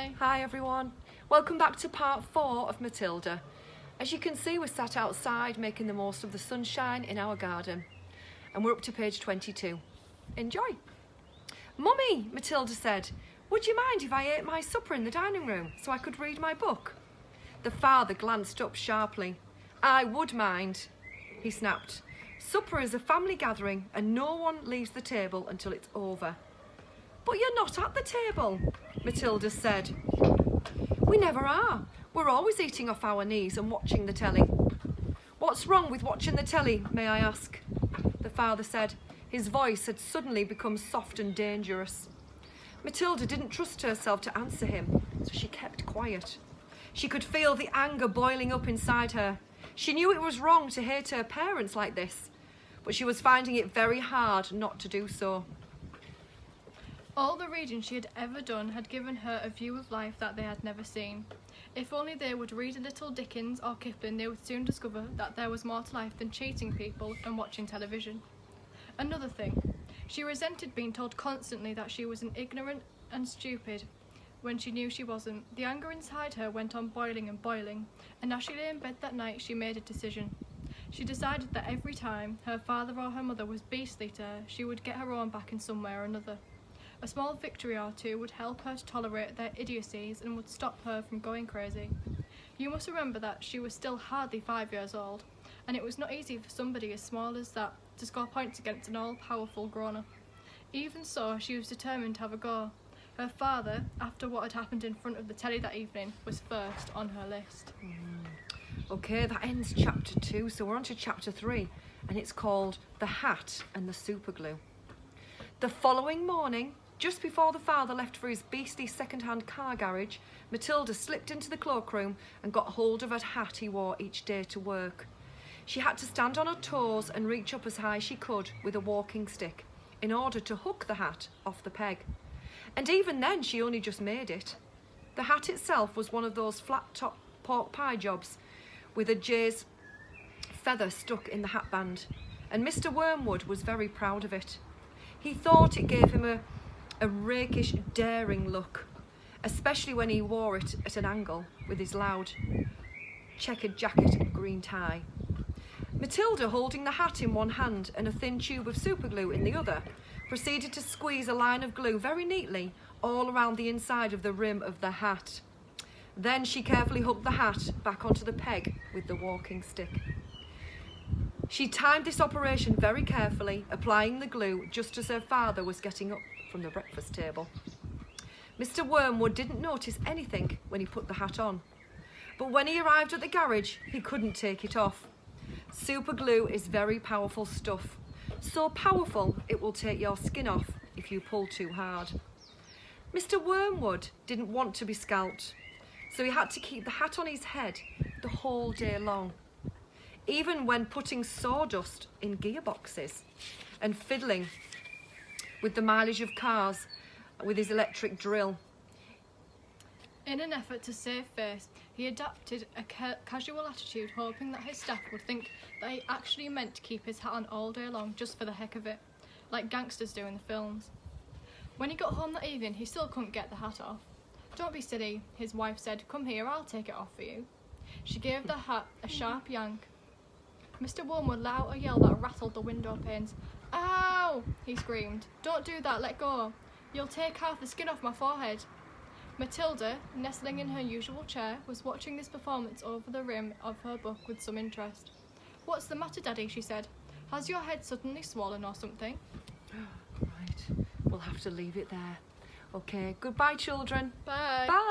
Hi. Hi everyone. Welcome back to part 4 of Matilda. As you can see, we're sat outside making the most of the sunshine in our garden. And we're up to page 22. Enjoy. Mummy, Matilda said, would you mind if I ate my supper in the dining room so I could read my book? The father glanced up sharply. I would mind, he snapped. Supper is a family gathering and no one leaves the table until it's over. But you're not at the table, Matilda said. We never are. We're always eating off our knees and watching the telly. What's wrong with watching the telly, may I ask? The father said. His voice had suddenly become soft and dangerous. Matilda didn't trust herself to answer him, so she kept quiet. She could feel the anger boiling up inside her. She knew it was wrong to hate her parents like this, but she was finding it very hard not to do so. All the reading she had ever done had given her a view of life that they had never seen. If only they would read a little Dickens or Kipling, they would soon discover that there was more to life than cheating people and watching television. Another thing, she resented being told constantly that she was ignorant and stupid when she knew she wasn't. The anger inside her went on boiling and boiling, and as she lay in bed that night, she made a decision. She decided that every time her father or her mother was beastly to her, she would get her own back in some way or another. A small victory or two would help her to tolerate their idiocies and would stop her from going crazy. You must remember that she was still hardly 5 years old, and it was not easy for somebody as small as that to score points against an all-powerful grown-up. Even so, she was determined to have a go. Her father, after what had happened in front of the telly that evening, was first on her list. Okay, that ends chapter 2, so we're on to chapter 3, and it's called The Hat and the Superglue. The following morning, just before the father left for his beastly second-hand car garage, Matilda slipped into the cloakroom and got hold of a hat he wore each day to work. She had to stand on her toes and reach up as high as she could with a walking stick in order to hook the hat off the peg. And even then, she only just made it. The hat itself was one of those flat-top pork pie jobs with a jay's feather stuck in the hat band, and Mr. Wormwood was very proud of it. He thought it gave him a rakish, daring look, especially when he wore it at an angle with his loud checkered jacket and green tie. Matilda, holding the hat in one hand and a thin tube of superglue in the other, proceeded to squeeze a line of glue very neatly all around the inside of the rim of the hat. Then she carefully hooked the hat back onto the peg with the walking stick. She timed this operation very carefully, applying the glue just as her father was getting up from the breakfast table. Mr. Wormwood didn't notice anything when he put the hat on, but when he arrived at the garage, he couldn't take it off. Super glue is very powerful stuff, so powerful it will take your skin off if you pull too hard. Mr. Wormwood didn't want to be scalped, so he had to keep the hat on his head the whole day long, even when putting sawdust in gearboxes and fiddling with the mileage of cars with his electric drill. In an effort to save face, he adopted a casual attitude, hoping that his staff would think that he actually meant to keep his hat on all day long just for the heck of it, like gangsters do in the films. When he got home that evening, he still couldn't get the hat off. Don't be silly, his wife said. Come here, I'll take it off for you. She gave the hat a sharp yank. Mr. Wormwood let out a yell that rattled the window panes. Ow! He screamed. Don't do that, let go. You'll take half the skin off my forehead. Matilda, nestling in her usual chair, was watching this performance over the rim of her book with some interest. What's the matter, Daddy? She said. Has your head suddenly swollen or something? Right, we'll have to leave it there. Okay, goodbye, children. Bye. Bye.